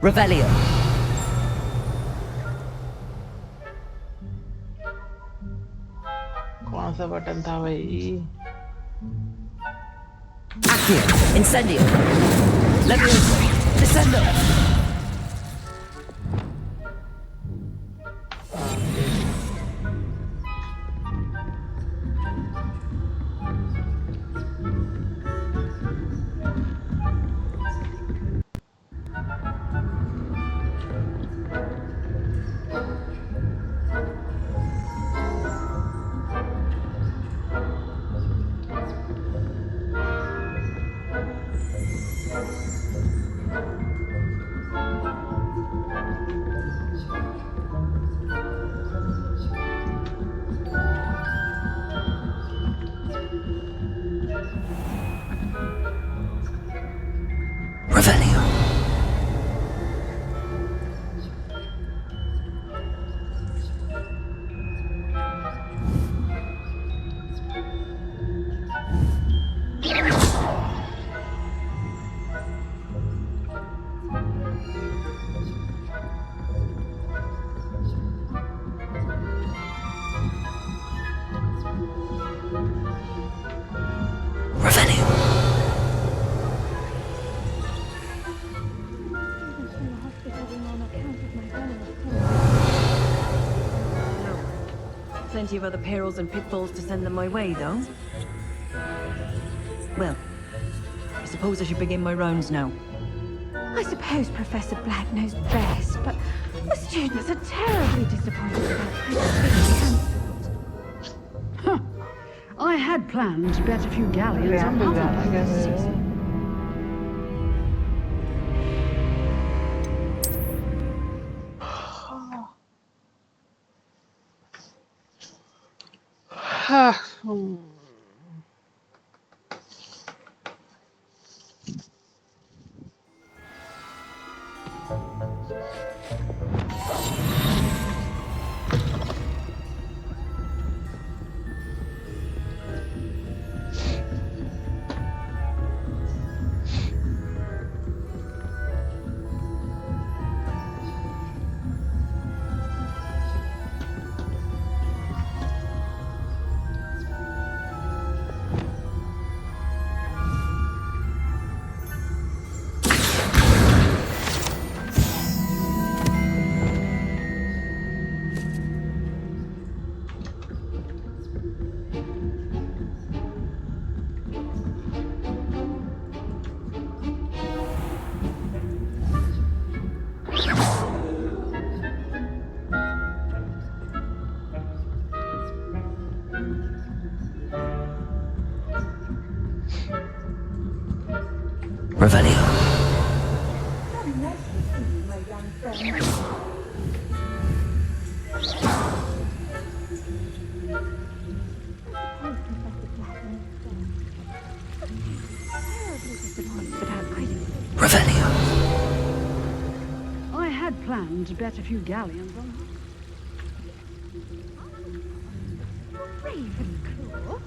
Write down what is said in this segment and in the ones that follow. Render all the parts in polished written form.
Revelio. कौन सा button था भाई? Accio. Incendio. Levioso. Descendo. Revelio. Revelio. Plenty of other perils and pitfalls to send them my way, though. Well, I suppose I should begin my rounds now. I suppose Professor Black knows best, but the students are terribly disappointed about Quidditch being cancelled. I had planned to bet a few galleons on Hogwarts this season. Revelio. Revelio. I had planned to bet a few galleons on Ravenclaw?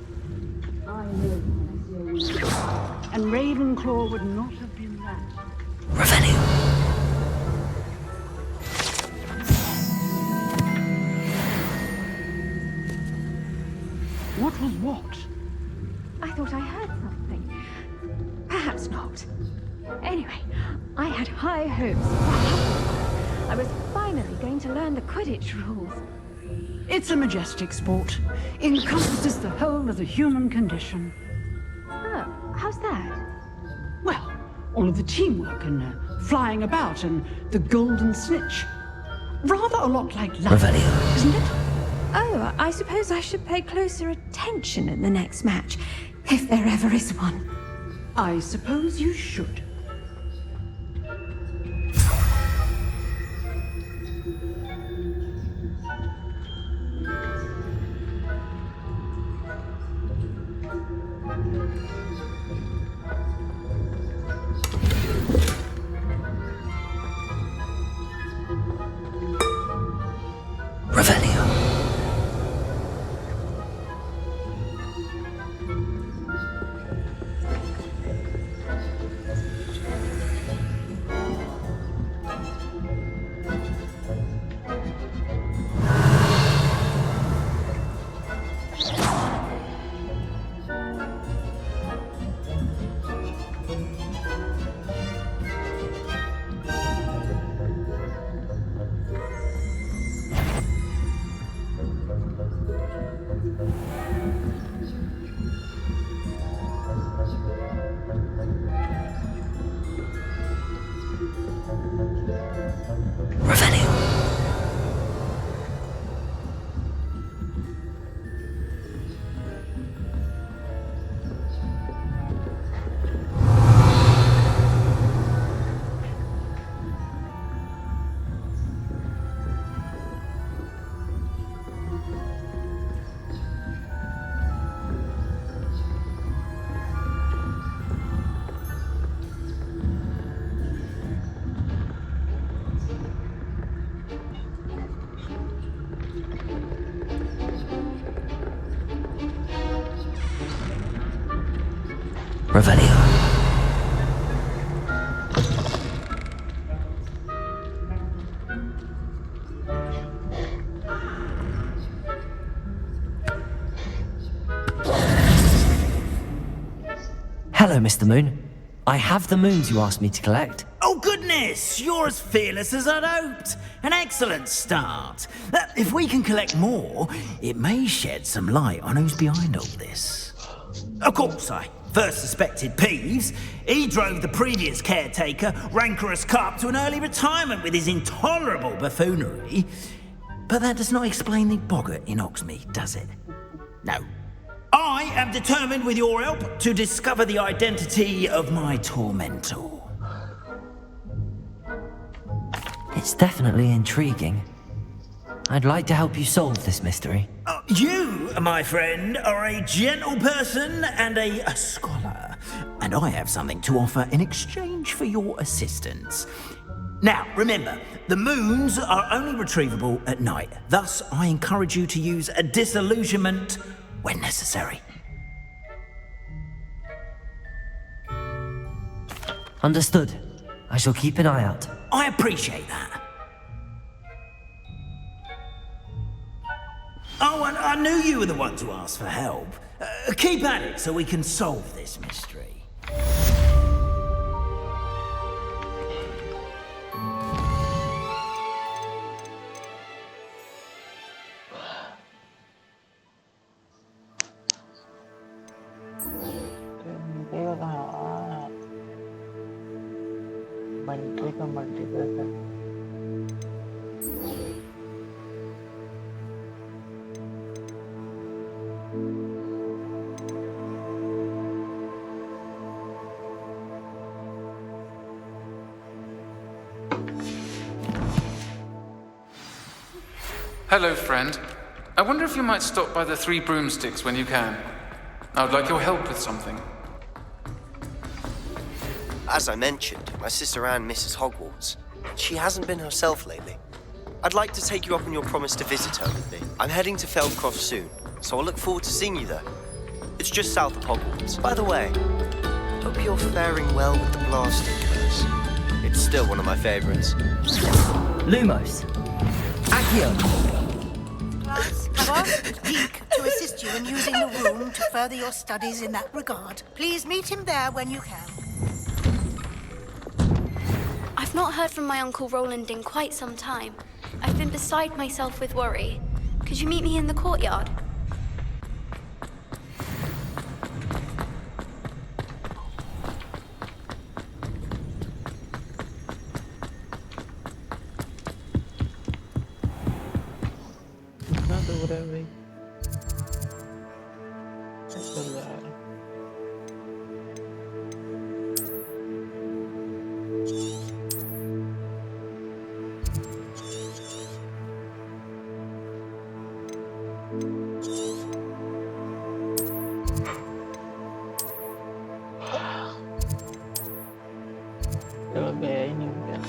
I know, and Ravenclaw would not have been that. Revelio. What was what? I thought I heard something. Perhaps not. Anyway, I had high hopes. I was finally going to learn the Quidditch rules. It's a majestic sport. Encompasses the whole of the human condition. Oh, how's that? Well, all of the teamwork and flying about and the golden snitch. Rather a lot like life, Revelio. isn't it? Oh, I suppose I should pay closer attention in the next match, if there ever is one. I suppose you should. Revelio. Revelio. Hello, Mr. Moon. I have the moons you asked me to collect. Oh goodness, you're as fearless as I'd hoped. An excellent start. If we can collect more, it may shed some light on who's behind all this. Of course, I first suspected Peeves. He drove the previous caretaker, Rancorous Carp, to an early retirement with his intolerable buffoonery. But that does not explain the boggart in Oxmead, does it? No. I am determined, with your help, to discover the identity of my tormentor. It's definitely intriguing. I'd like to help you solve this mystery. You, my friend, are a gentle person and a scholar, and I have something to offer in exchange for your assistance. Now, remember, the moons are only retrievable at night. Thus, I encourage you to use a disillusionment when necessary. Understood. I shall keep an eye out. I appreciate that. Oh, and I knew you were the one to ask for help. Keep at it so we can solve this mystery. निकलेगा कहाँ multi का multiplex Hello, friend. I wonder if you might stop by the Three Broomsticks when you can. I would like your help with something. As I mentioned, my sister Anne misses Hogwarts. She hasn't been herself lately. I'd like to take you up on your promise to visit her with me. I'm heading to Feldcroft soon, so I'll look forward to seeing you there. It's just south of Hogwarts. By the way, hope you're faring well with the blasting curse. It's still one of my favorites. Lumos. Accio. Class, I've asked Deke to assist you in using the room to further your studies in that regard. Please meet him there when you can. I've not heard from my Uncle Roland in quite some time. I've been beside myself with worry. Could you meet me in the courtyard? कितना दूर है भाई चल रहा है चलो गया ही नहीं गया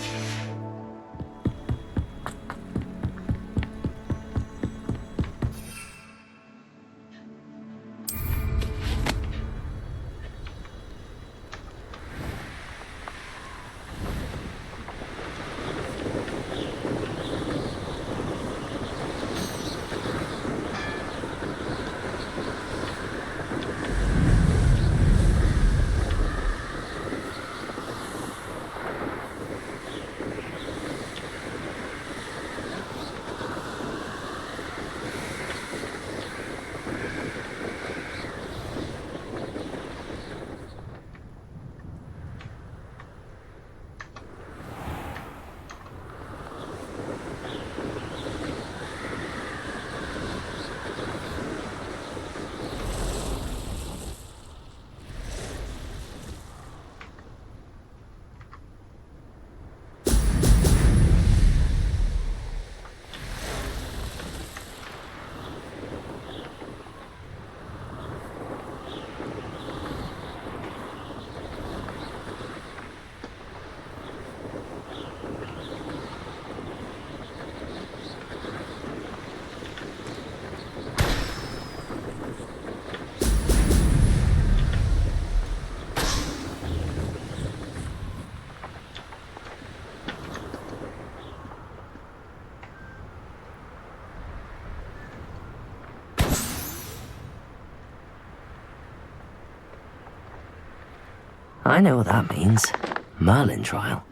I know what that means. Merlin trial.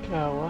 क्या हुआ?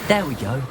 There we go.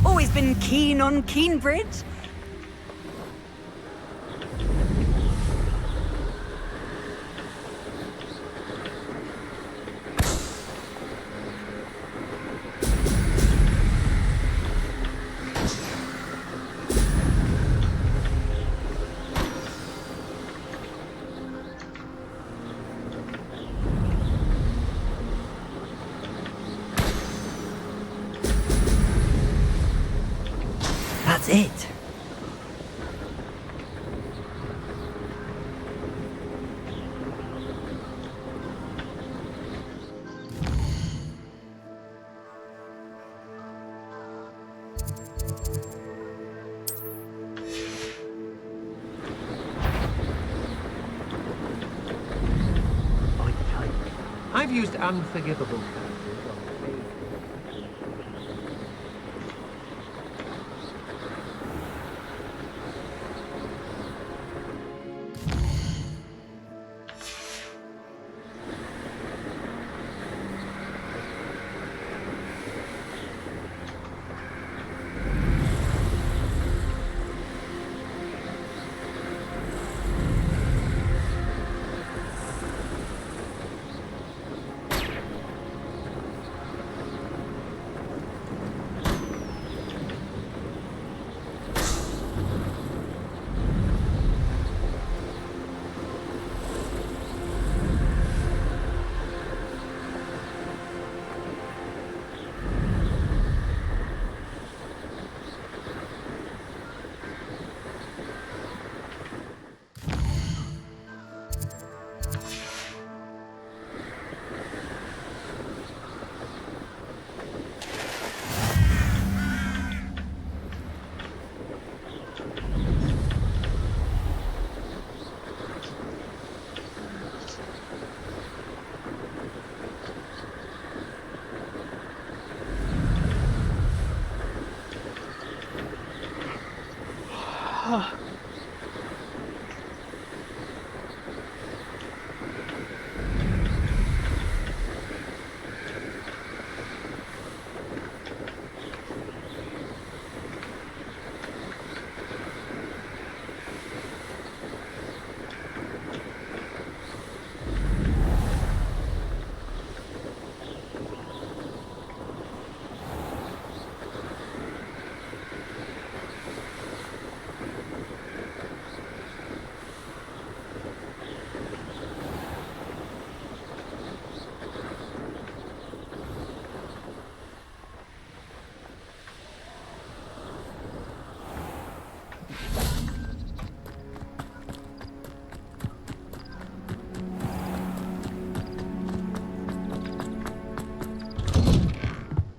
Always been keen on Keenbridge. That's it. I've used unforgivable characters on occasion.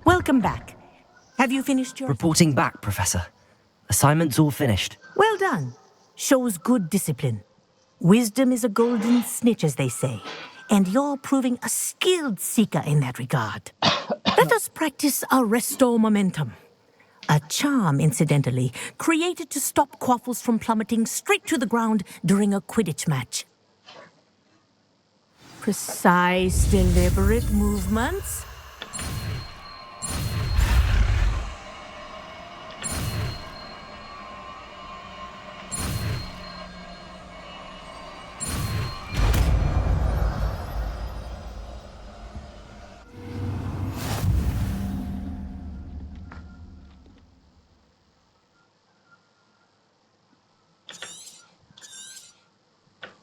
Welcome back. Have you finished your... Reporting back, Professor. Assignment's all finished. Well done. Shows good discipline. Wisdom is a golden snitch, as they say. And you're proving a skilled seeker in that regard. Let us practice our restore momentum. A charm, incidentally, created to stop quaffles from plummeting straight to the ground during a Quidditch match. Precise, deliberate movements.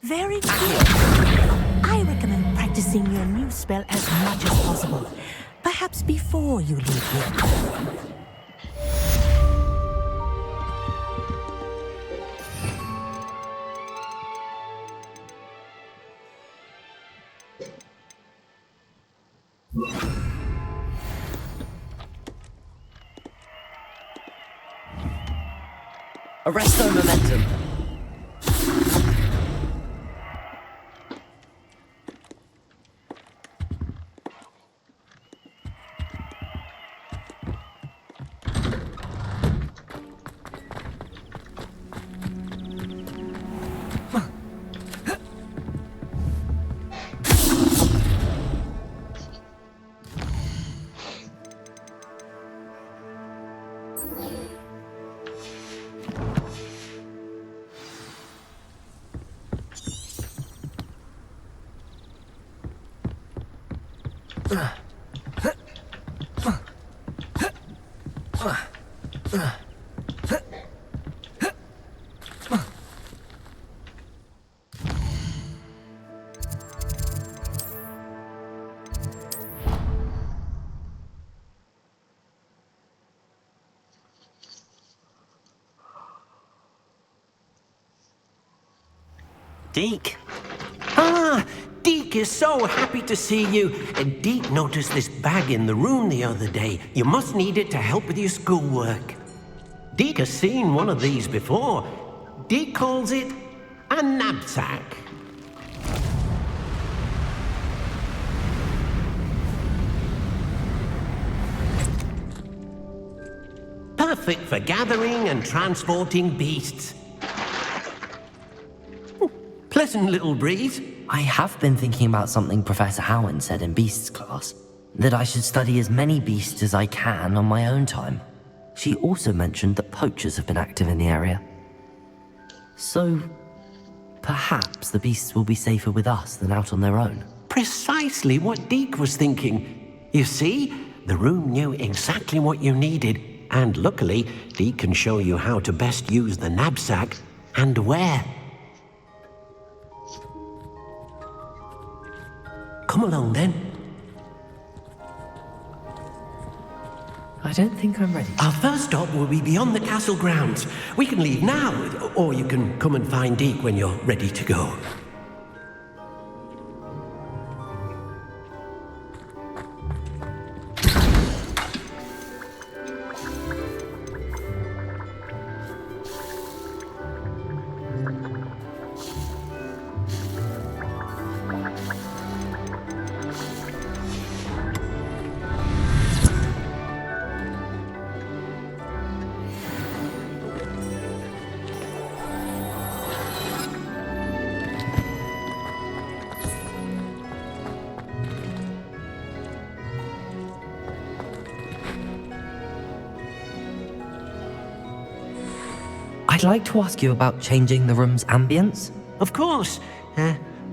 Very good. I recommend practicing your new spell as much as possible. Perhaps before you leave here. Arresto momentum. Deke. Ah, Deke is so happy to see you. Deke noticed this bag in the room the other day. You must need it to help with your schoolwork. Deke has seen one of these before. Deke calls it a knapsack. Perfect for gathering and transporting beasts. Pleasant little breeze. I have been thinking about something Professor Howard said in Beasts class. That I should study as many beasts as I can on my own time. She also mentioned that poachers have been active in the area. So, perhaps the beasts will be safer with us than out on their own. Precisely what Deke was thinking. You see, the room knew exactly what you needed, and luckily, Deke can show you how to best use the knapsack and where. Come along then. I don't think I'm ready. Our first stop will be beyond the castle grounds. We can leave now, or you can come and find Deke when you're ready to go. I'd like to ask you about changing the room's ambience. Of course.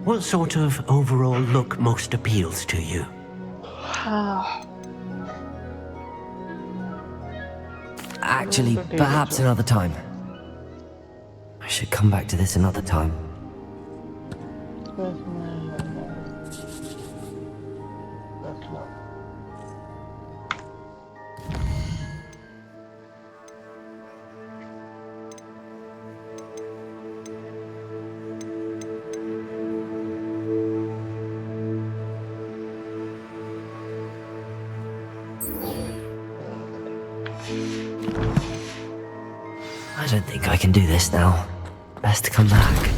What sort of overall look most appeals to you? Actually, perhaps another time. I should come back to this another time. I don't think I can do this now. Best to come back.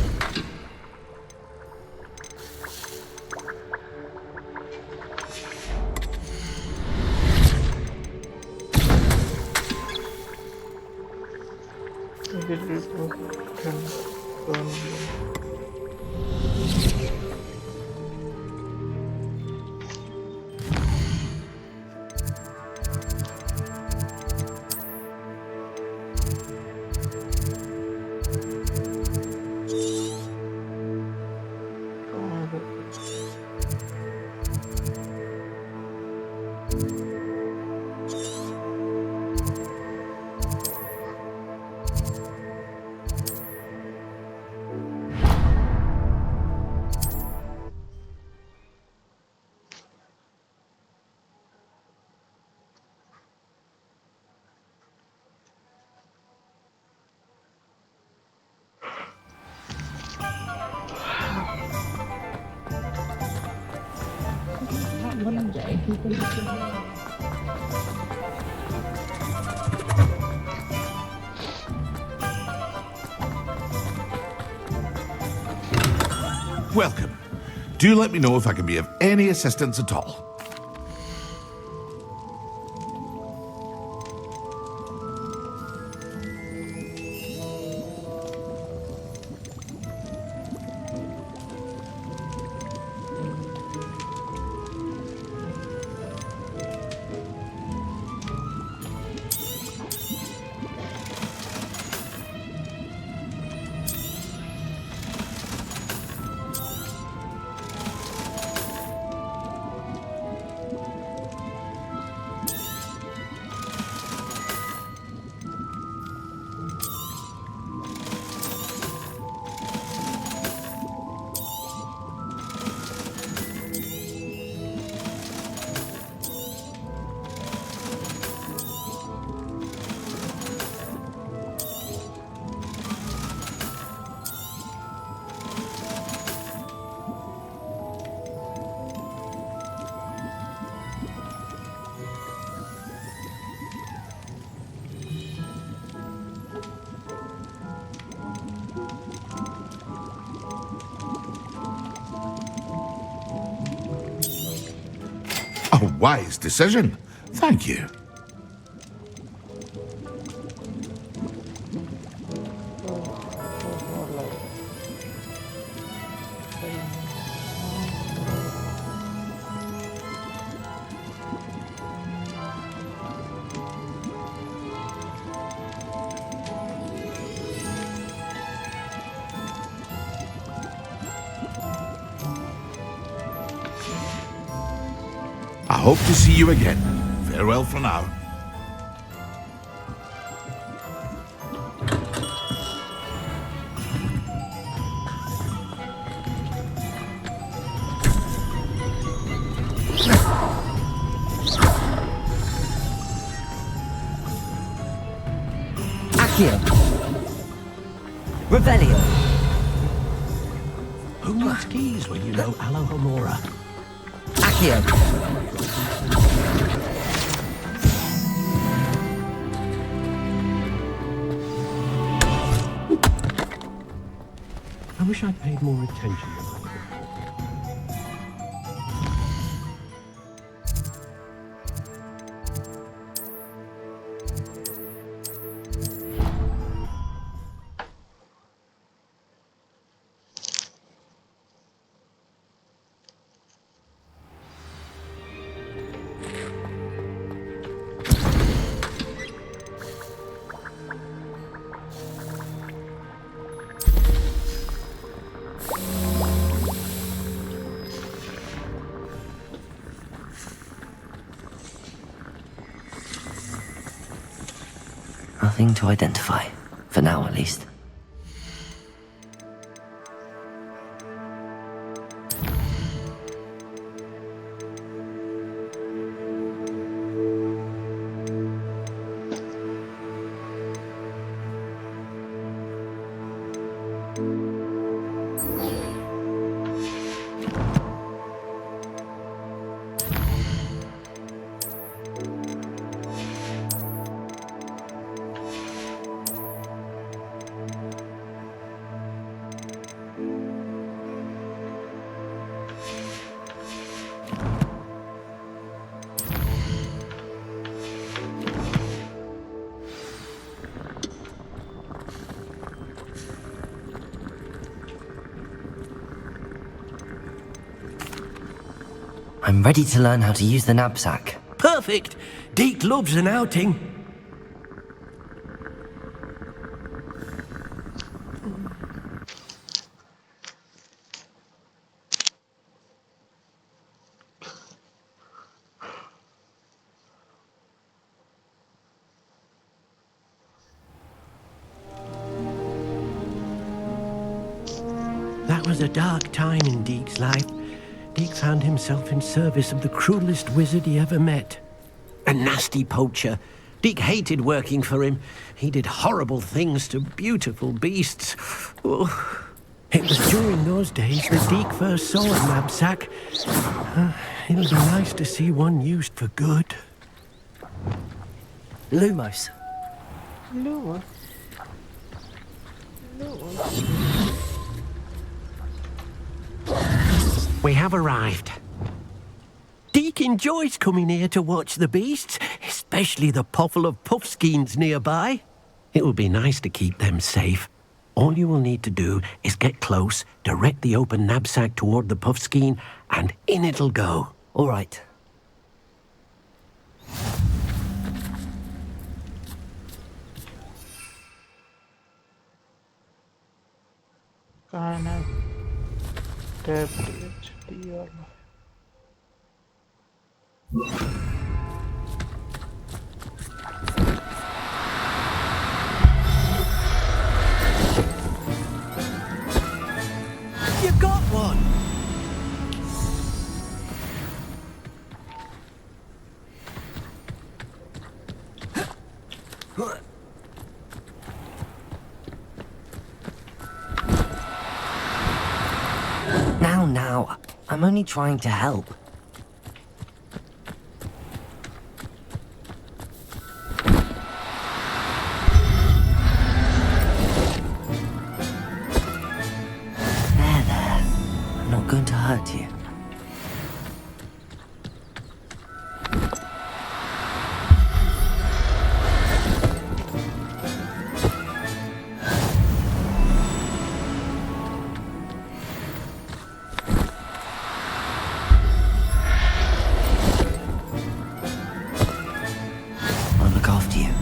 Welcome. Do let me know if I can be of any assistance at all. A wise decision. Thank you. I hope to see you again. Farewell for now. Accio. Revelio. Who needs keys when you know Alohomora? Accio. I wish I'd paid more attention. Nothing to identify. For now, at least. I'm ready to learn how to use the knapsack. Perfect! Deke loves an outing. That was a dark time in Deke's life. Deke found himself in service of the cruelest wizard he ever met. A nasty poacher. Deke hated working for him. He did horrible things to beautiful beasts. Oh. It was during those days that Deke first saw a knapsack. It'll be nice to see one used for good. Lumos. Lumos. We have arrived. Deke enjoys coming here to watch the beasts, especially the poffle of puffskeins nearby. It will be nice to keep them safe. All you will need to do is get close, direct the open knapsack toward the puffskein, and in it'll go. All right. Can I tap HD or You got one! Now, I'm only trying to help. There. I'm not going to hurt you. I'll look after you.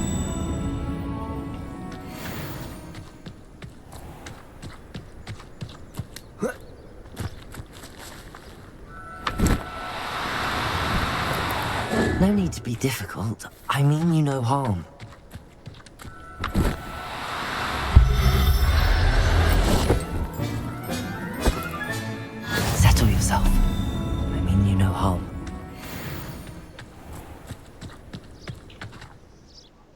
No need to be difficult. I mean you no harm. Settle yourself. I mean you no harm.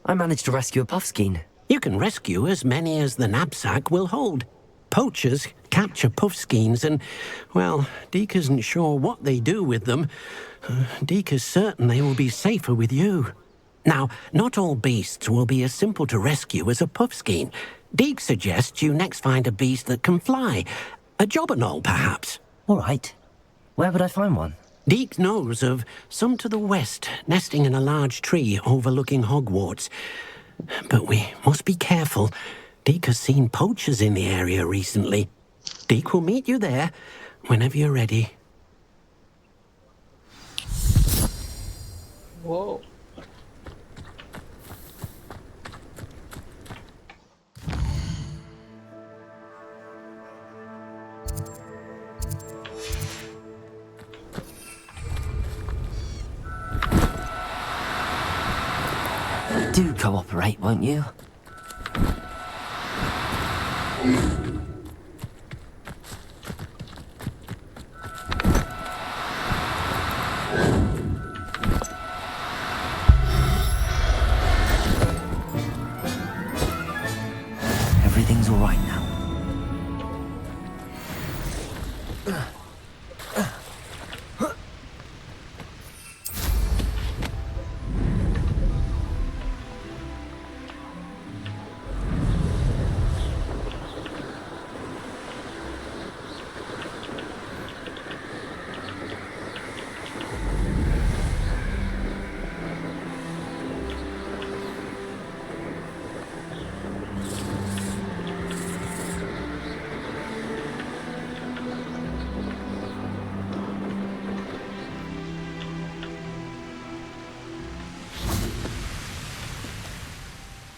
I managed to rescue a puffskein. You can rescue as many as the knapsack will hold. Poachers capture puffskeins and, well, Deke isn't sure what they do with them. Deke is certain they will be safer with you. Now, not all beasts will be as simple to rescue as a puffskein. Deke suggests you next find a beast that can fly. A jobberknoll, perhaps. All right. Where would I find one? Deke knows of some to the west, nesting in a large tree overlooking Hogwarts. But we must be careful. Deke has seen poachers in the area recently. Deke will meet you there whenever you're ready. whoa. Do cooperate, won't you? Everything's all right now.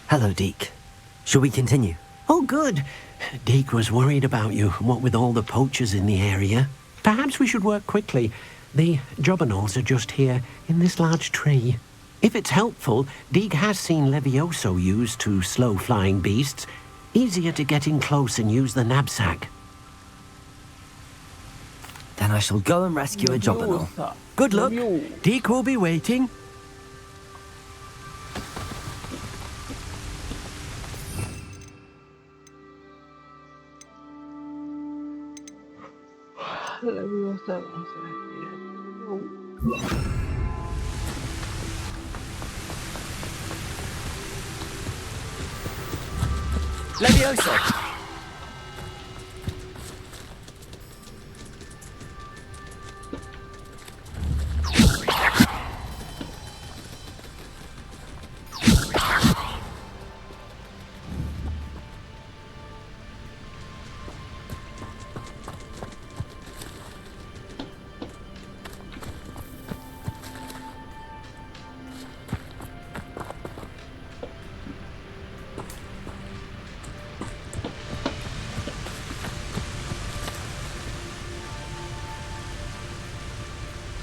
Hello, Deke. Shall we continue? Oh, good. Deke was worried about you, what with all the poachers in the area. Perhaps we should work quickly. The jobberknolls are just here, in this large tree. If it's helpful, Deke has seen Levioso used to slow flying beasts. Easier to get in close and use the knapsack. Then I shall go and rescue a jobberknoll. Good luck. Deke will be waiting. Leviosa. Leviosa!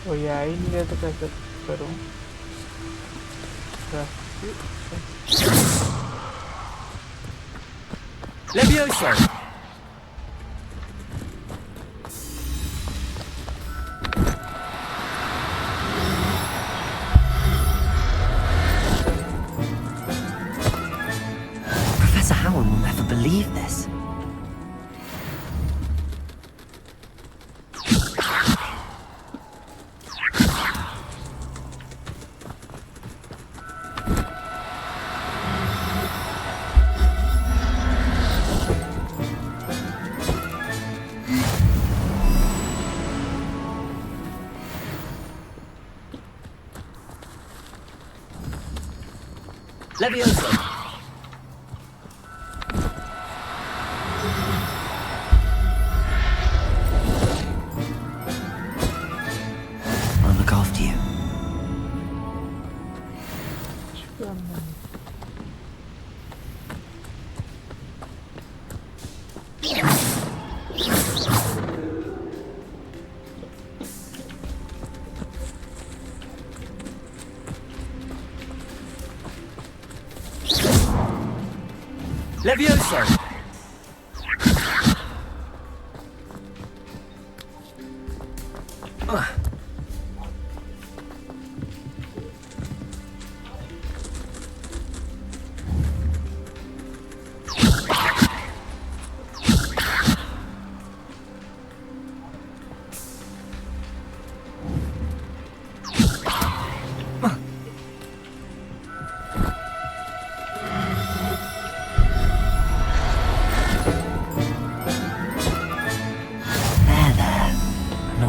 Oh ya, ini dia tekan baru. Leviosa! Professor Howard will never believe this. Leviosa! I'll look after you. Leviosa!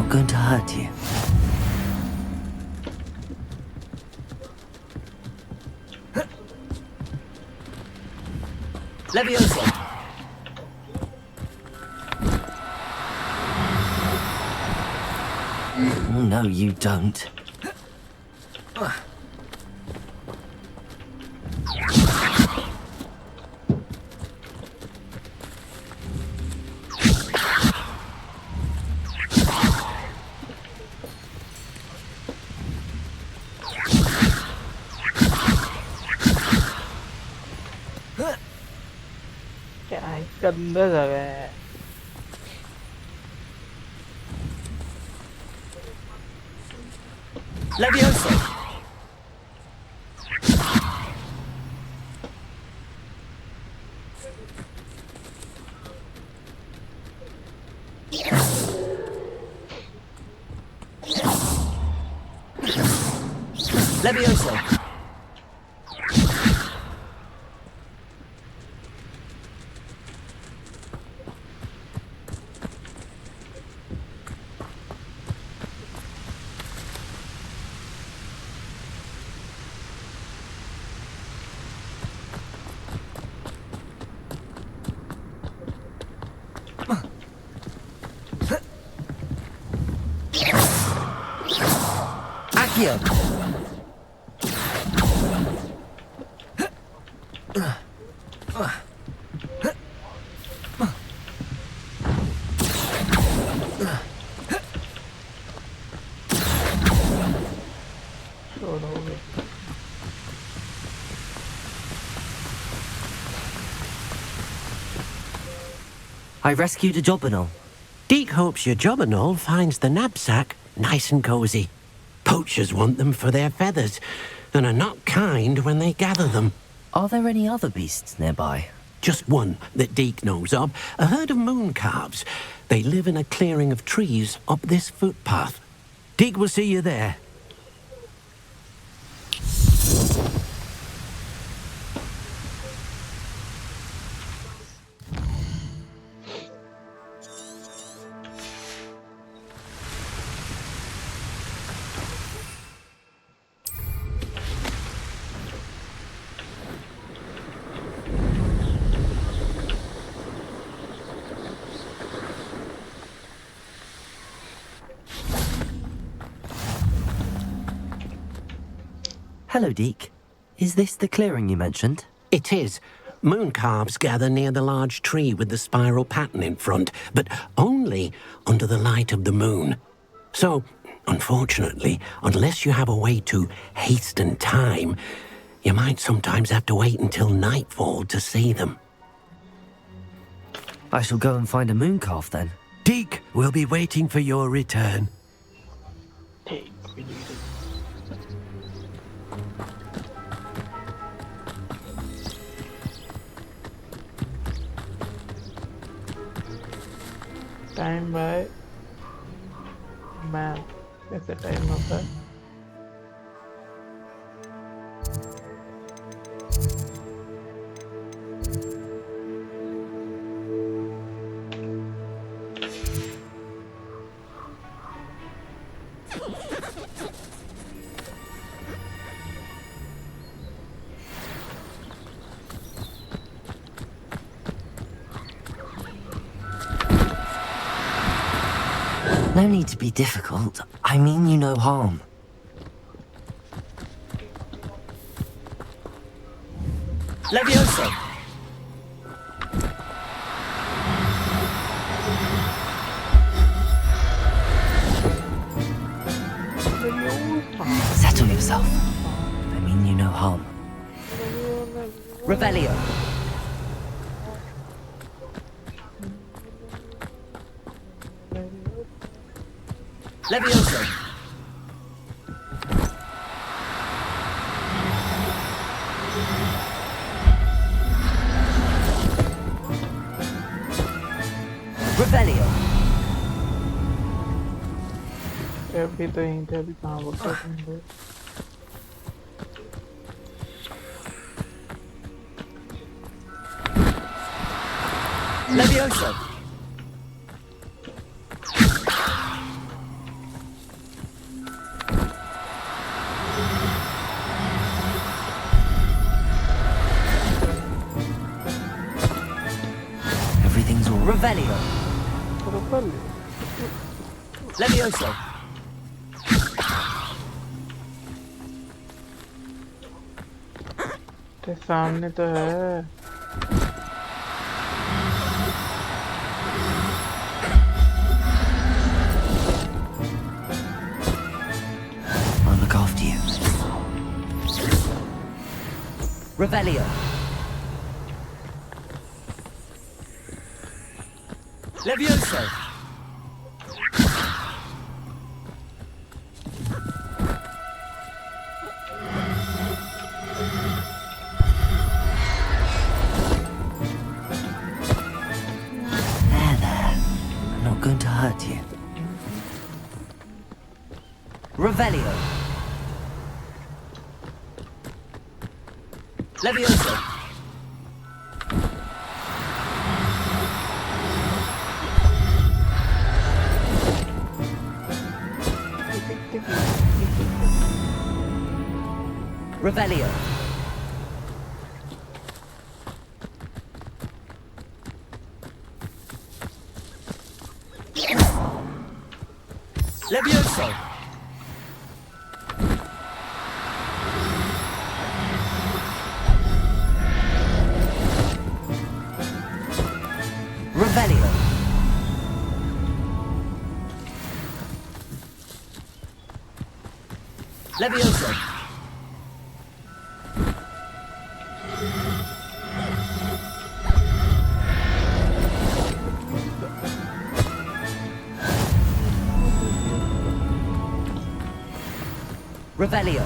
Going to hurt you. Leviosa! Oh, no, you don't. गंदा जगह है। Levioso! Levioso! Accio! I rescued a Jobberknoll. Deke hopes your Jobberknoll finds the knapsack nice and cozy. Poachers want them for their feathers, and are not kind when they gather them. Are there any other beasts nearby? Just one that Deke knows of, a herd of moon calves. They live in a clearing of trees up this footpath. Deke will see you there. Hello, Deke. Is this the clearing you mentioned? It is. Moon calves gather near the large tree with the spiral pattern in front, but only under the light of the moon. So, unfortunately, unless you have a way to hasten time, you might sometimes have to wait until nightfall to see them. I shall go and find a moon calf then. Deke will be waiting for your return. Time by map कैसे time होता है? No need to be difficult. I mean you no harm. Levioso! Settle yourself. I mean you no harm. Revelio. Levioso! Revelio! अभी तो यहीं थे, अभी कहाँ बोलते हैं? Levioso! Everything's all Revelio! Levioso! तेरे सामने तो है। I'll look after you. Revelio. Levioso! There. I'm not going to hurt you. Revelio. Levioso. Revelio. Levioso. Revelio. Levioso. Revelio.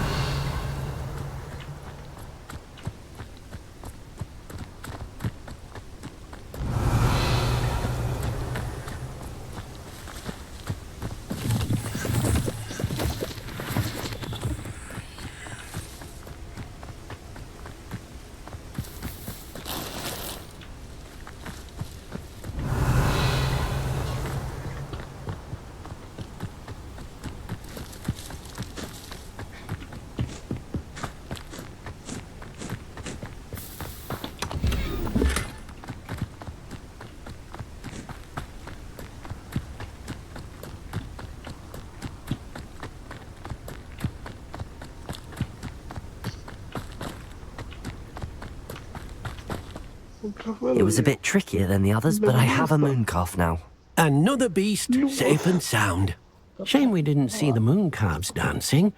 It was a bit trickier than the others, but I have a mooncalf now. Another beast, safe and sound. Shame we didn't see the mooncalves dancing.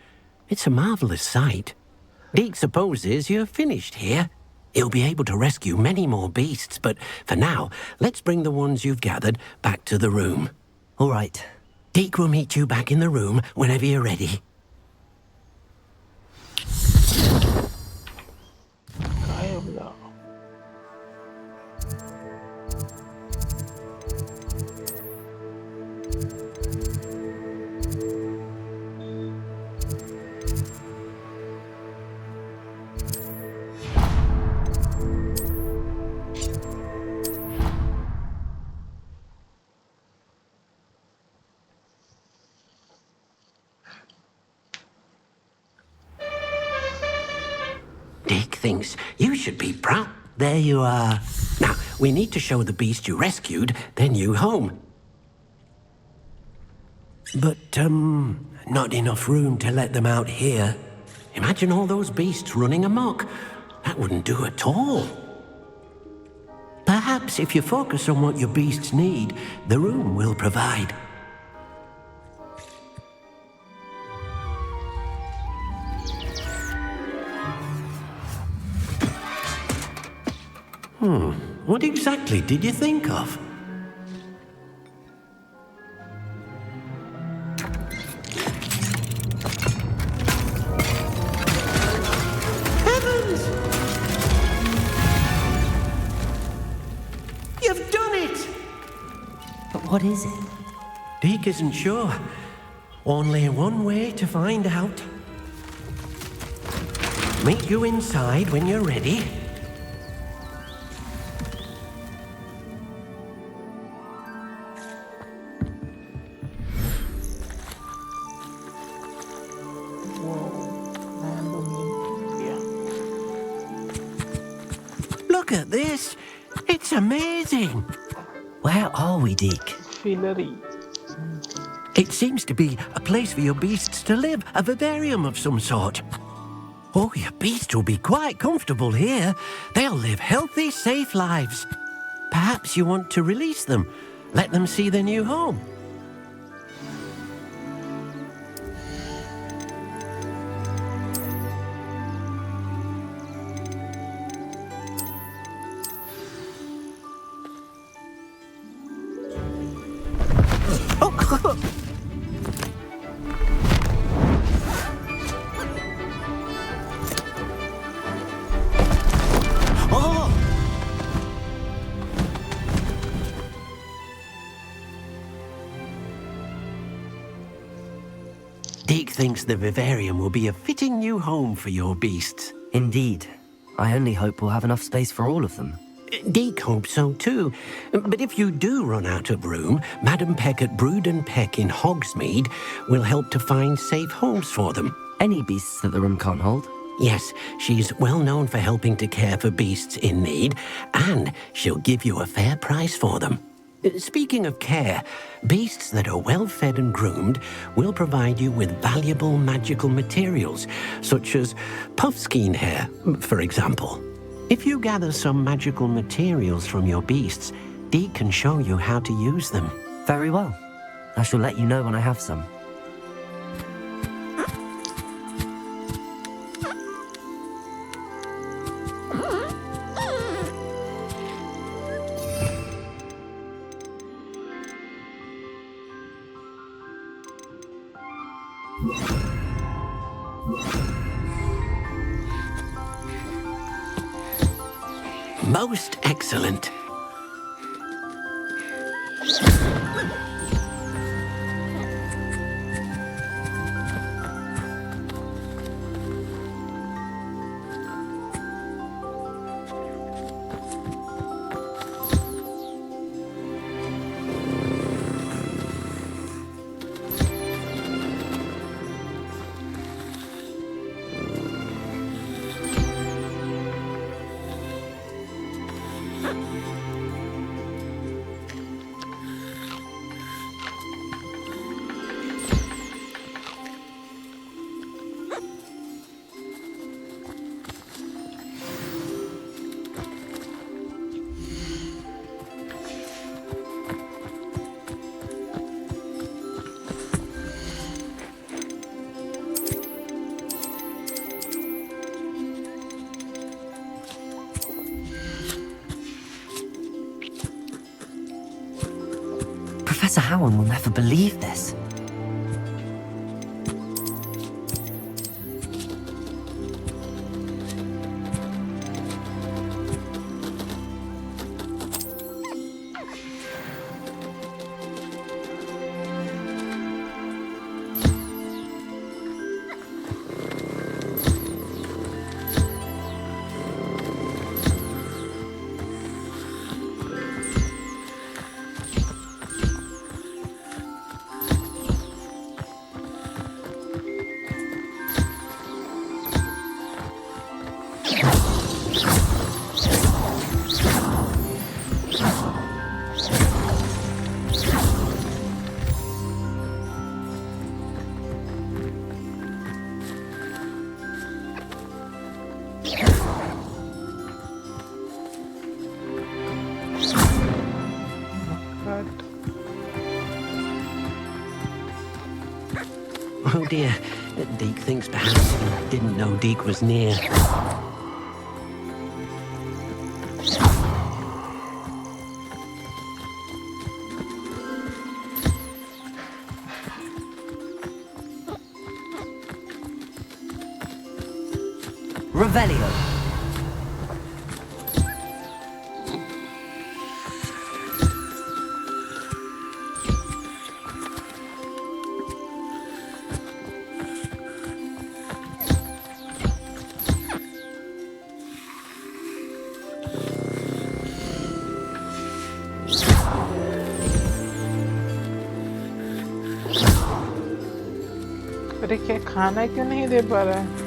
It's a marvellous sight. Deke supposes you're finished here. He'll be able to rescue many more beasts, but for now, let's bring the ones you've gathered back to the room. All right. Deke will meet you back in the room whenever you're ready. Deke thinks you should be proud. There you are. Now, we need to show the beast you rescued their new home. But, not enough room to let them out here. Imagine all those beasts running amok. That wouldn't do at all. Perhaps if you focus on what your beasts need, the room will provide. What exactly did you think of? Heavens! You've done it! But what is it? Deke isn't sure. Only one way to find out. Meet you inside when you're ready. Look at this. It's amazing. Where are we, Deke? Finery. It seems to be a place for your beasts to live, a vivarium of some sort. Oh, your beasts will be quite comfortable here. They'll live healthy, safe lives. Perhaps you want to release them, let them see their new home. thinks the vivarium will be a fitting new home for your beasts. Indeed. I only hope we'll have enough space for all of them. Deke hopes so too. But if you do run out of room, Madam Peck at Brood and Peck in Hogsmeade will help to find safe homes for them. Any beasts that the room can't hold? Yes, she's well known for helping to care for beasts in need, and she'll give you a fair price for them. Speaking of care, beasts that are well fed and groomed will provide you with valuable magical materials, such as puffskein hair, for example. If you gather some magical materials from your beasts, Deke can show you how to use them. Very well. I shall let you know when I have some. Most excellent. Professor Howard will never believe this. Oh dear, Deke thinks perhaps he didn't know Deke was near. Revelio. अरे क्या खाना क्यों नहीं दे पा रहा है?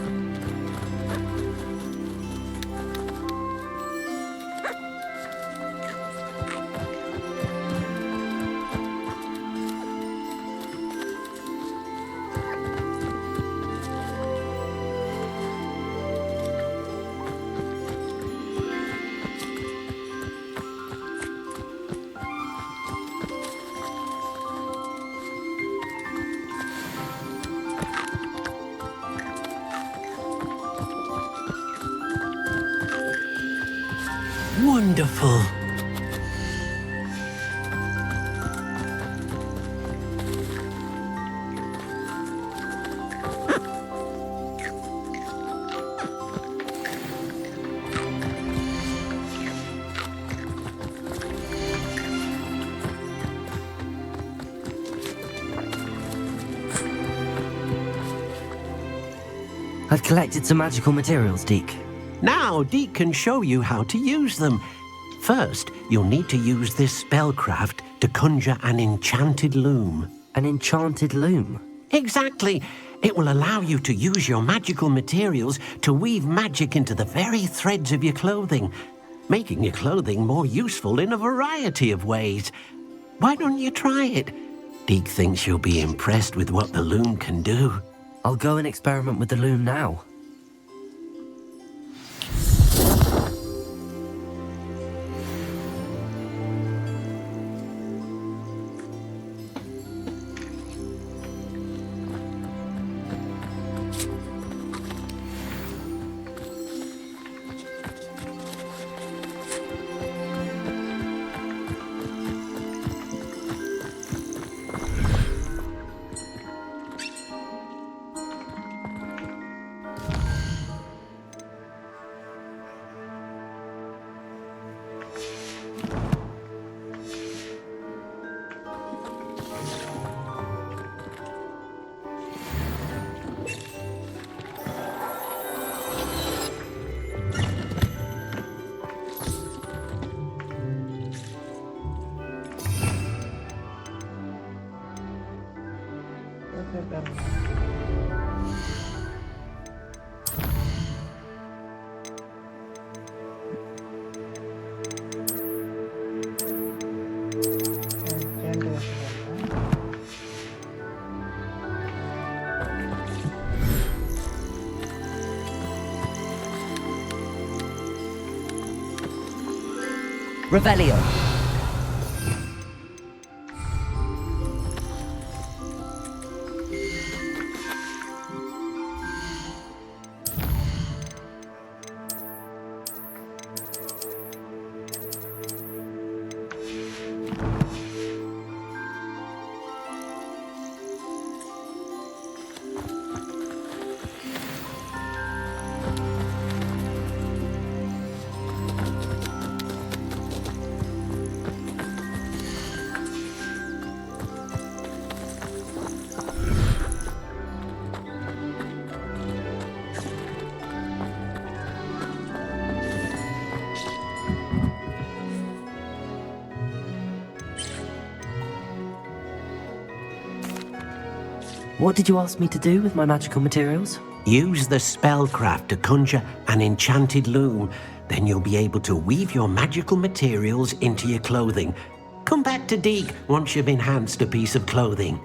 Wonderful. I've collected some magical materials, Deke. Now, Deke can show you how to use them. First, you'll need to use this spellcraft to conjure an enchanted loom. An enchanted loom? Exactly. It will allow you to use your magical materials to weave magic into the very threads of your clothing, making your clothing more useful in a variety of ways. Why don't you try it? Deke thinks you'll be impressed with what the loom can do. I'll go and experiment with the loom now. Revelio. What did you ask me to do with my magical materials? Use the spellcraft to conjure an enchanted loom. Then you'll be able to weave your magical materials into your clothing. Come back to Deke once you've enhanced a piece of clothing.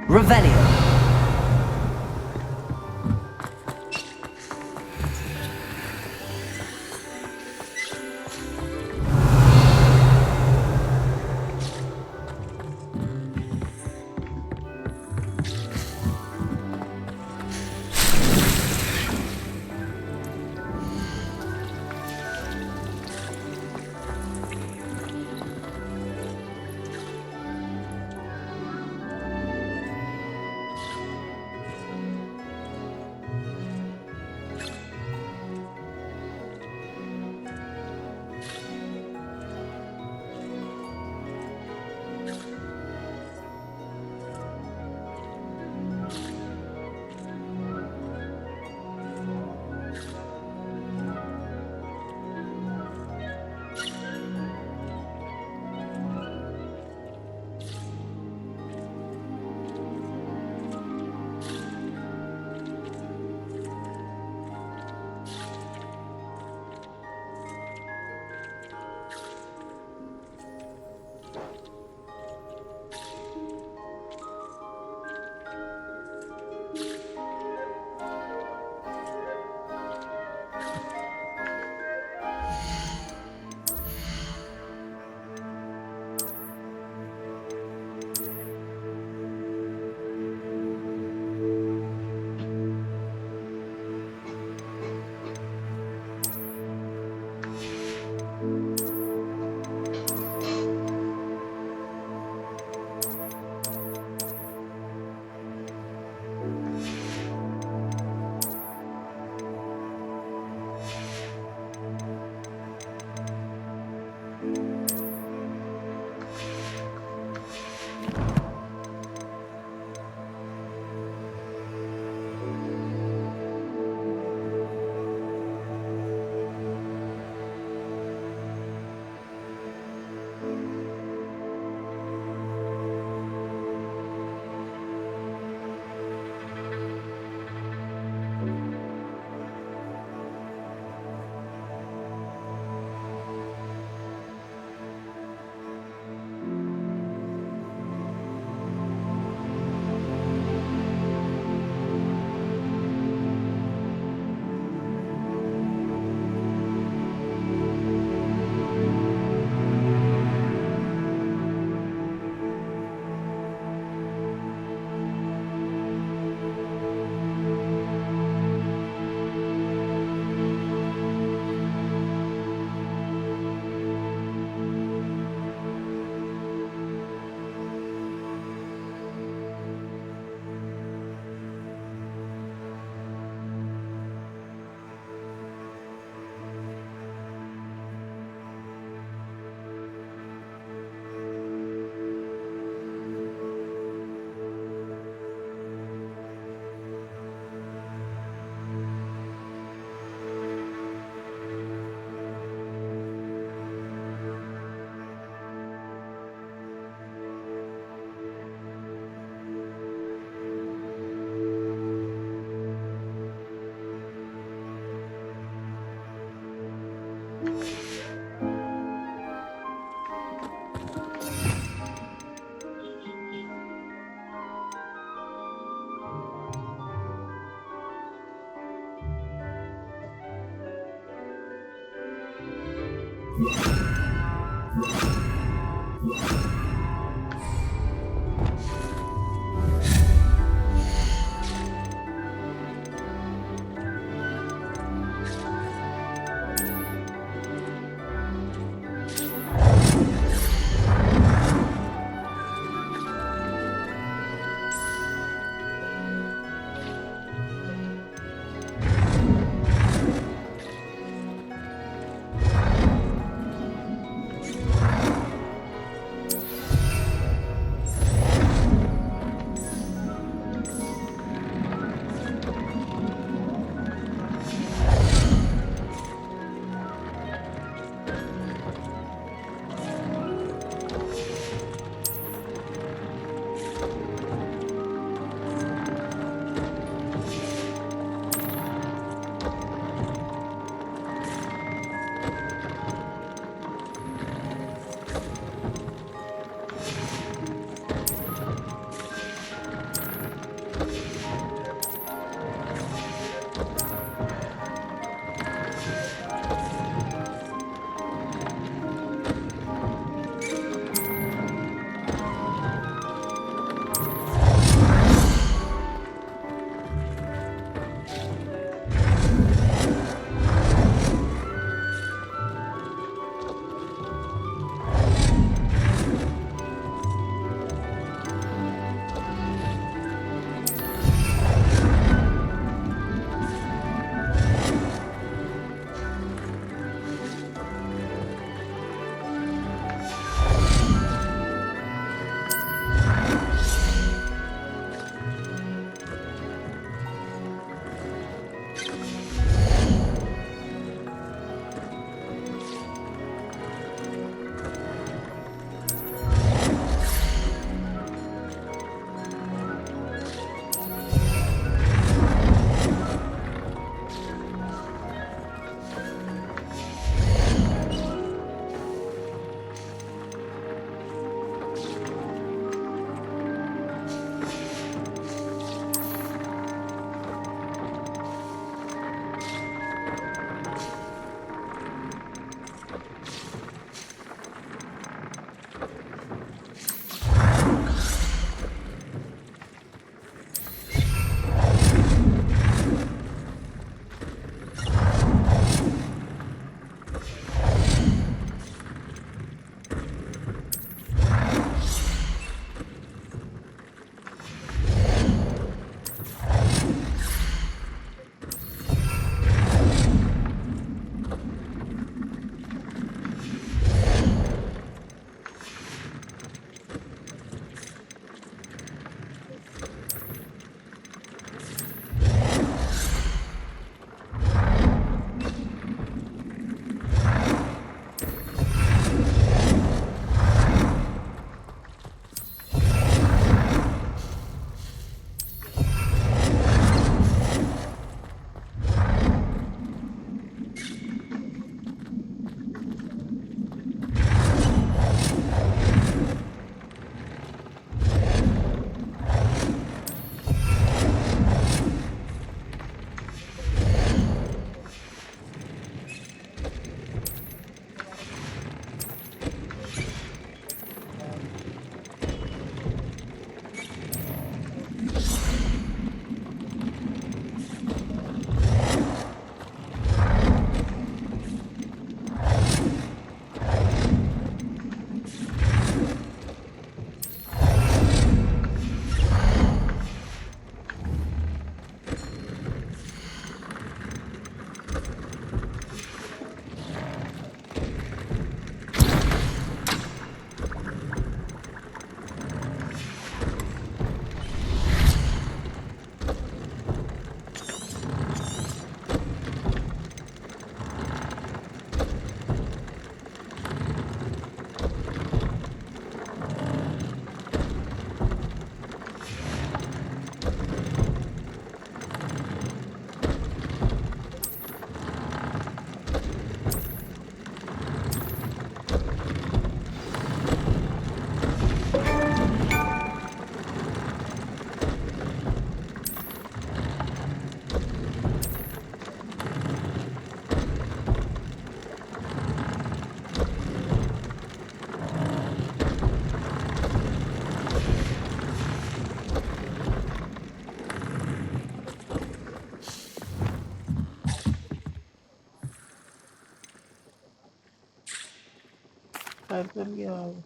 Revelio.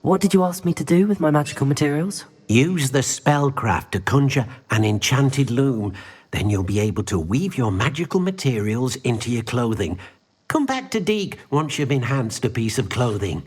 What did you ask me to do with my magical materials? Use the spellcraft to conjure an enchanted loom. Then you'll be able to weave your magical materials into your clothing. Come back to Deke once you've enhanced a piece of clothing.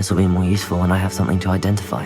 This will be more useful when I have something to identify.